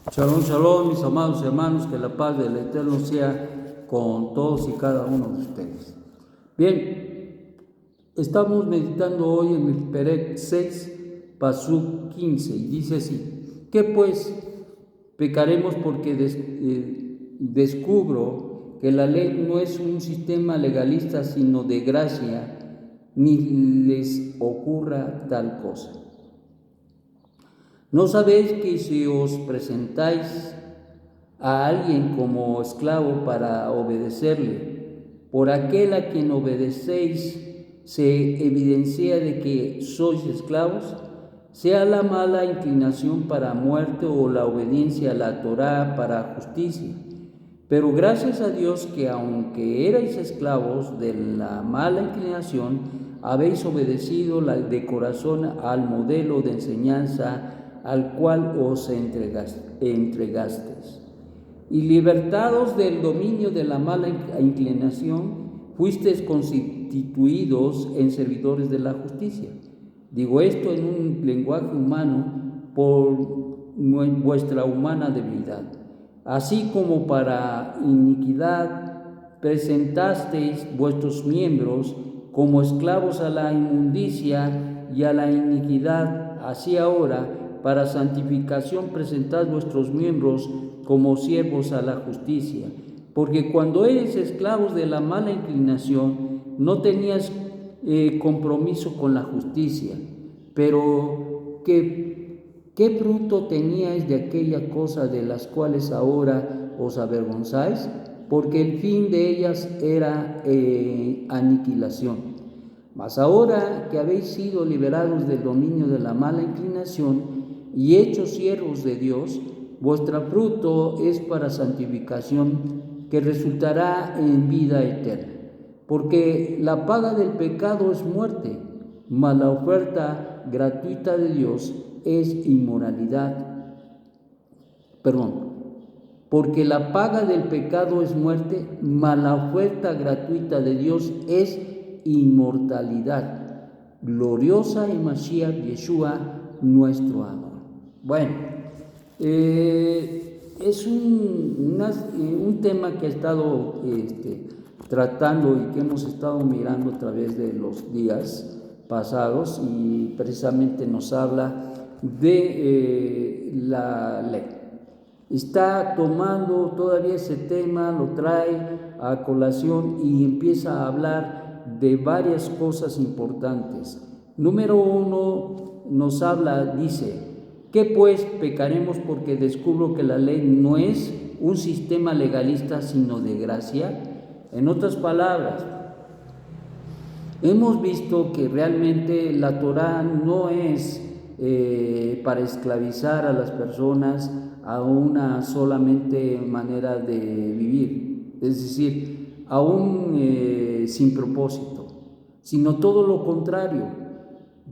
Shalom, shalom, mis amados hermanos, que la paz del Eterno sea con todos y cada uno de ustedes. Bien, estamos meditando hoy en el Perec 6, Pasuk 15, y dice así: ¿qué pues? Pecaremos porque descubro que la ley no es un sistema legalista, sino de gracia, ni les ocurra tal cosa. ¿No sabéis que si os presentáis a alguien como esclavo para obedecerle, por aquel a quien obedecéis se evidencia de que sois esclavos? Sea la mala inclinación para muerte o la obediencia a la Torá para justicia. Pero gracias a Dios que aunque erais esclavos de la mala inclinación, habéis obedecido de corazón al modelo de enseñanza al cual os entregasteis. Y libertados del dominio de la mala inclinación, fuisteis constituidos en servidores de la justicia. Digo esto en un lenguaje humano por vuestra humana debilidad. Así como para iniquidad presentasteis vuestros miembros como esclavos a la inmundicia y a la iniquidad, así ahora para santificación presentad vuestros miembros como siervos a la justicia. Porque cuando eres esclavos de la mala inclinación, no tenías compromiso con la justicia. Pero ¿qué fruto teníais de aquella cosa de las cuales ahora os avergonzáis? Porque el fin de ellas era aniquilación. Mas ahora que habéis sido liberados del dominio de la mala inclinación y hechos siervos de Dios, vuestro fruto es para santificación, que resultará en vida eterna. Porque la paga del pecado es muerte, mas la oferta gratuita de Dios es inmoralidad. Porque la paga del pecado es muerte, mas la oferta gratuita de Dios es inmortalidad, gloriosa en Mashiach Yeshua, nuestro amor. Bueno, es un tema que he estado tratando y que hemos estado mirando a través de los días pasados, y precisamente nos habla de la ley. Está tomando todavía ese tema, lo trae a colación y empieza a hablar de varias cosas importantes. Número 1, nos habla, dice: ¿qué pues? Pecaremos porque descubro que la ley no es un sistema legalista, sino de gracia. En otras palabras, hemos visto que realmente la Torá no es para esclavizar a las personas a una solamente manera de vivir, es decir, aún sin propósito, sino todo lo contrario.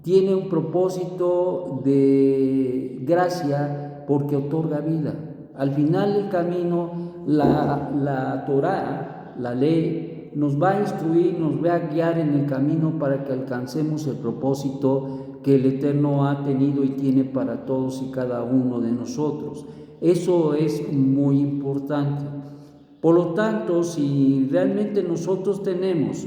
Tiene un propósito de gracia porque otorga vida. Al final del camino, la Torá, la ley, nos va a instruir, nos va a guiar en el camino para que alcancemos el propósito que el Eterno ha tenido y tiene para todos y cada uno de nosotros. Eso es muy importante. Por lo tanto, si realmente nosotros tenemos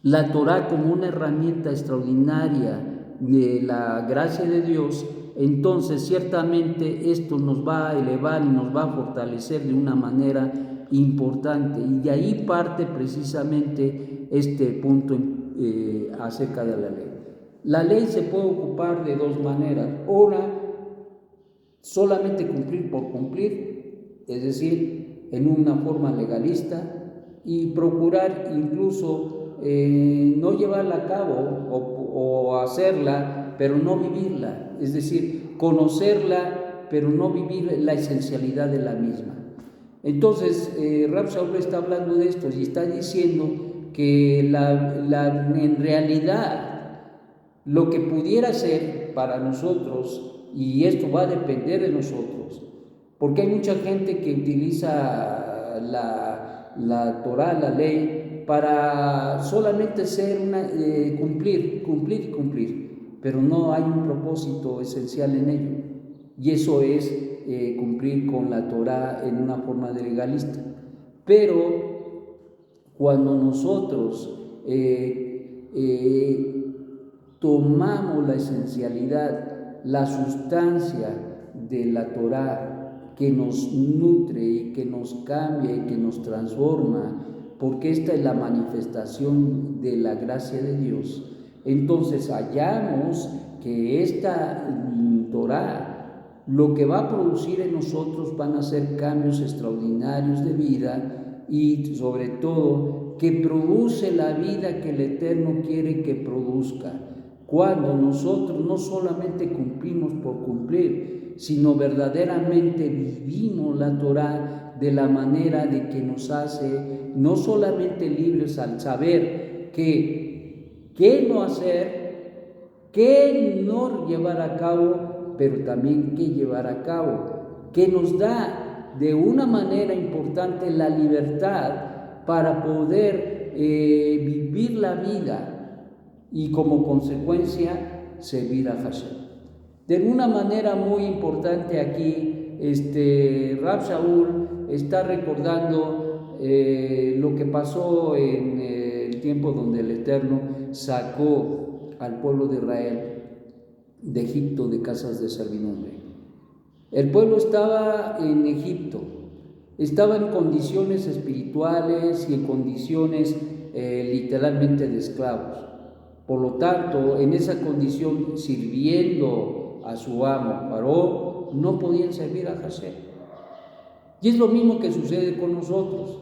la Torá como una herramienta extraordinaria de la gracia de Dios, entonces ciertamente esto nos va a elevar y nos va a fortalecer de una manera importante, y de ahí parte precisamente este punto acerca de la ley. La ley se puede ocupar de dos maneras: una, solamente cumplir por cumplir, es decir, en una forma legalista, y procurar incluso no llevarla a cabo o hacerla, pero no vivirla, es decir, conocerla, pero no vivir la esencialidad de la misma. Entonces, Rab Shaul está hablando de esto y está diciendo que en realidad lo que pudiera ser para nosotros, y esto va a depender de nosotros, porque hay mucha gente que utiliza la Torá, la ley, para solamente ser cumplir, pero no hay un propósito esencial en ello. y eso es cumplir con la Torá en una forma de legalista. Pero cuando nosotros tomamos la esencialidad, la sustancia de la Torá que nos nutre y que nos cambia y que nos transforma, porque esta es la manifestación de la gracia de Dios, entonces hallamos que esta Torá lo que va a producir en nosotros van a ser cambios extraordinarios de vida y sobre todo que produce la vida que el Eterno quiere que produzca. Cuando nosotros no solamente cumplimos por cumplir, sino verdaderamente vivimos la Torá de la manera de que nos hace no solamente libres al saber qué no hacer, qué no llevar a cabo, pero también qué llevar a cabo, que nos da de una manera importante la libertad para poder vivir la vida y como consecuencia servir a Hashem. De una manera muy importante aquí, Rab Shaul está recordando lo que pasó en el tiempo donde el Eterno sacó al pueblo de Israel de Egipto, de casas de servidumbre. El pueblo estaba en Egipto, estaba en condiciones espirituales y en condiciones literalmente de esclavos. Por lo tanto, en esa condición, sirviendo a su amo, Paró, no podían servir a Hashem. Y es lo mismo que sucede con nosotros.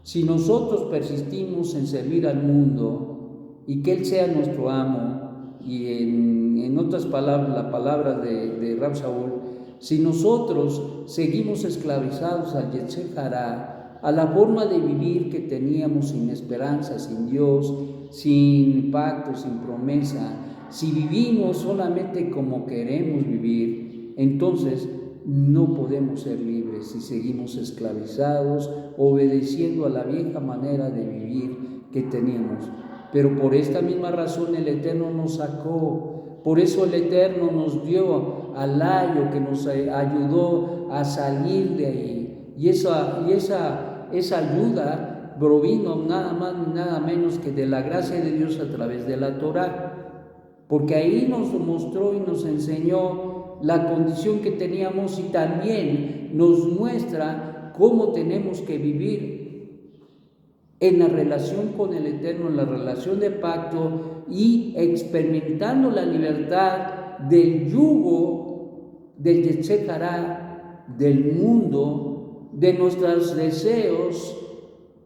Si nosotros persistimos en servir al mundo y que Él sea nuestro amo, y en otras palabras, la palabra de Rab Shaul, si nosotros seguimos esclavizados al Yetzer Hará, a la forma de vivir que teníamos sin esperanza, sin Dios, sin pacto, sin promesa, si vivimos solamente como queremos vivir, entonces no podemos ser libres si seguimos esclavizados, obedeciendo a la vieja manera de vivir que teníamos. Pero por esta misma razón el Eterno nos sacó, por eso el Eterno nos dio al ayo que nos ayudó a salir de ahí. Y esa ayuda provino nada más ni nada menos que de la gracia de Dios a través de la Torá, porque ahí nos mostró y nos enseñó la condición que teníamos y también nos muestra cómo tenemos que vivir en la relación con el Eterno, en la relación de pacto y experimentando la libertad del yugo, del Yetzer Hará, del mundo, de nuestros deseos,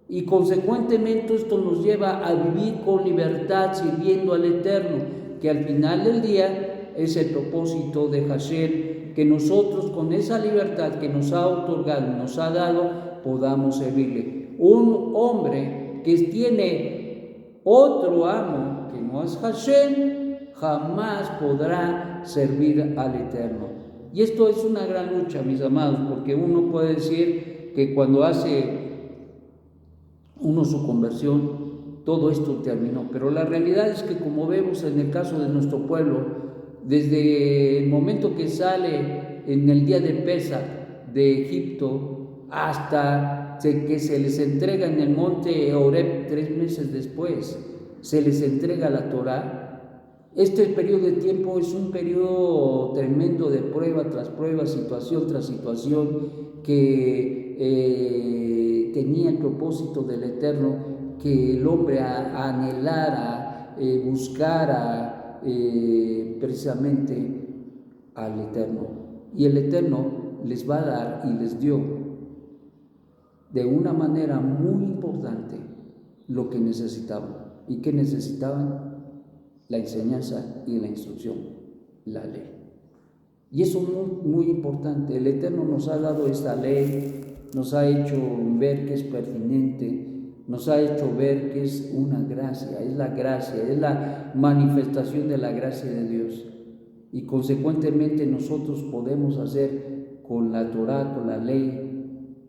y consecuentemente esto nos lleva a vivir con libertad sirviendo al Eterno, que al final del día es el propósito de Hashem, que nosotros con esa libertad que nos ha otorgado, nos ha dado, podamos servirle. Un hombre que tiene otro amo que no es Hashem, jamás podrá servir al Eterno. Y esto es una gran lucha, mis amados, porque uno puede decir que cuando hace uno su conversión, todo esto terminó. Pero la realidad es que, como vemos en el caso de nuestro pueblo, desde el momento que sale en el día de Pesach de Egipto hasta que se les entrega en el monte Horeb 3 meses después, se les entrega la Torá. Este periodo de tiempo es un periodo tremendo de prueba tras prueba, situación tras situación, que tenía el propósito del Eterno que el hombre anhelara, buscara precisamente al Eterno. Y el Eterno les va a dar y les dio de una manera muy importante lo que necesitaban. ¿Y qué necesitaban? La enseñanza y la instrucción, la ley. Y eso es muy, muy importante. El Eterno nos ha dado esta ley, nos ha hecho ver que es pertinente, nos ha hecho ver que es una gracia, es la manifestación de la gracia de Dios. Y consecuentemente nosotros podemos hacer con la Torá, con la ley,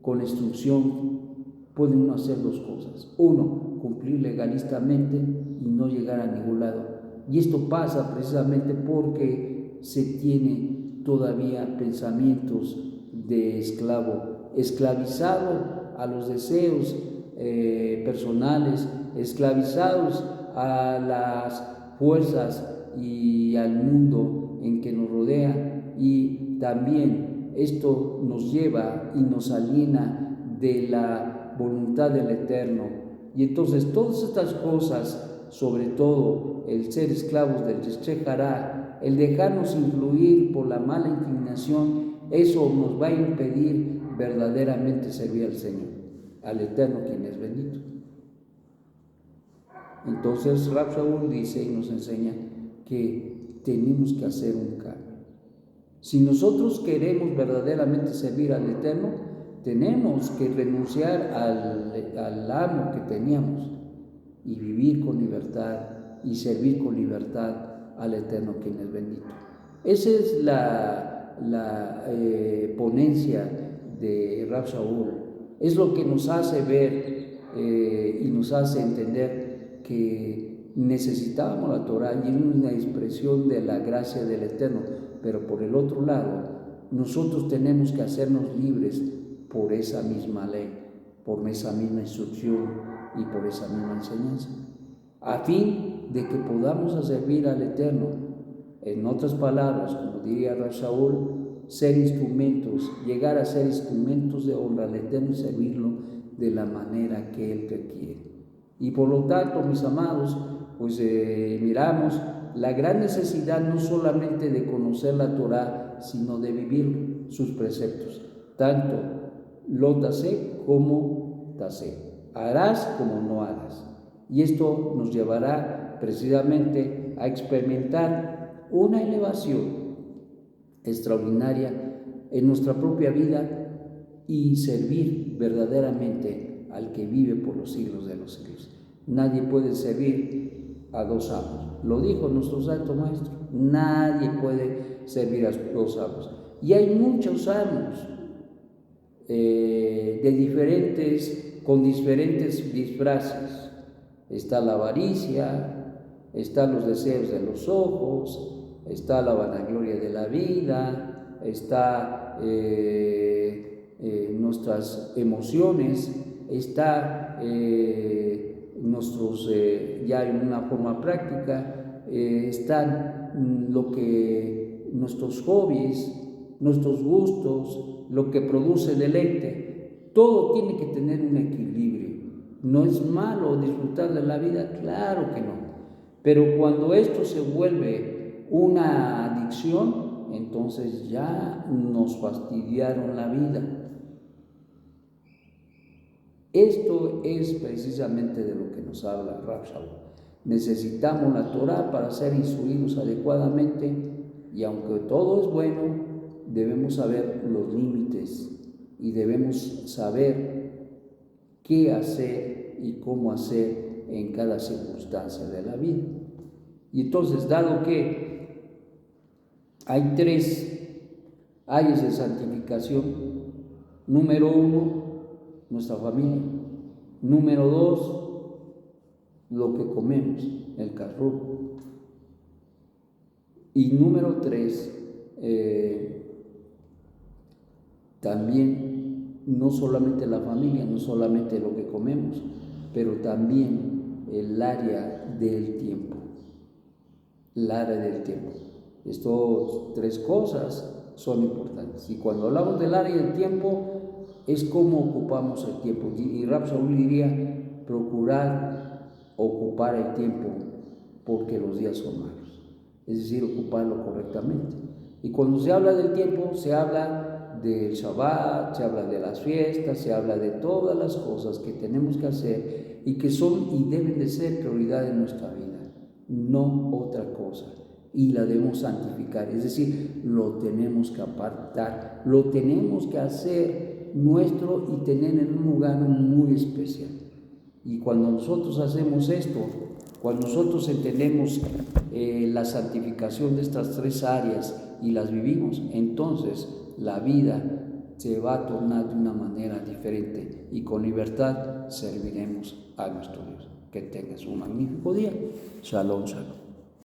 con la instrucción, puede uno hacer 2 cosas. 1, cumplir legalistamente y no llegar a ningún lado. Y esto pasa precisamente porque se tiene todavía pensamientos de esclavo, esclavizado a los deseos personales, esclavizados a las fuerzas y al mundo en que nos rodea, y también esto nos lleva y nos aliena de la voluntad del Eterno. Y entonces todas estas cosas, sobre todo el ser esclavos del Yetzer Hará, el dejarnos influir por la mala inclinación, eso nos va a impedir verdaderamente servir al Señor, al Eterno, quien es bendito. Entonces Rab Shaul dice y nos enseña que tenemos que hacer un cambio. Si nosotros queremos verdaderamente servir al Eterno, tenemos que renunciar al amo que teníamos y vivir con libertad y servir con libertad al Eterno, quien es bendito. Esa es la ponencia de Rab Shaul. Es lo que nos hace ver y nos hace entender que necesitábamos la Torah, y es una expresión de la gracia del Eterno, pero por el otro lado, nosotros tenemos que hacernos libres por esa misma ley, por esa misma instrucción y por esa misma enseñanza, a fin de que podamos servir al Eterno. En otras palabras, como diría Rab Shaul, ser instrumentos, llegar a ser instrumentos de honra al Eterno y servirlo de la manera que Él requiere. Y por lo tanto, mis amados, pues miramos la gran necesidad no solamente de conocer la Torah, sino de vivir sus preceptos, tanto lo tasé como tasé, harás como no harás. Y esto nos llevará precisamente a experimentar una elevación extraordinaria en nuestra propia vida y servir verdaderamente al que vive por los siglos de los siglos. Nadie puede servir a dos amos. Lo dijo nuestro Santo Maestro. Nadie puede servir a dos amos. Y hay muchos amos con diferentes disfraces. Está la avaricia, están los deseos de los ojos, está la vanagloria de la vida, está nuestras emociones, está nuestros, ya en una forma práctica, están nuestros hobbies, nuestros gustos, lo que produce deleite. Todo tiene que tener un equilibrio. No es malo disfrutar de la vida, claro que no. Pero cuando esto se vuelve una adicción, entonces ya nos fastidiaron la vida. Esto es precisamente de lo que nos habla Rab Shaul. Necesitamos la Torah para ser instruidos adecuadamente, y aunque todo es bueno, debemos saber los límites y debemos saber qué hacer y cómo hacer en cada circunstancia de la vida. Y entonces, dado que hay 3 áreas de santificación: número 1, nuestra familia; número 2, lo que comemos, el carro; y número 3, también no solamente la familia, no solamente lo que comemos, pero también el área del tiempo. El área del tiempo. Estas 3 cosas son importantes. Y cuando hablamos del área del tiempo, es cómo ocupamos el tiempo. Y Rab Shaul diría: procurar ocupar el tiempo, porque los días son malos. Es decir, ocuparlo correctamente. Y cuando se habla del tiempo, se habla del Shabbat, se habla de las fiestas, se habla de todas las cosas que tenemos que hacer y que son y deben de ser prioridad en nuestra vida, no otra cosa. Y la debemos santificar, es decir, lo tenemos que apartar, lo tenemos que hacer nuestro y tener en un lugar muy especial. Y cuando nosotros hacemos esto, cuando nosotros entendemos la santificación de estas 3 áreas y las vivimos, entonces la vida se va a tornar de una manera diferente y con libertad serviremos a nuestro Dios. Que tengas un magnífico día. Shalom, shalom.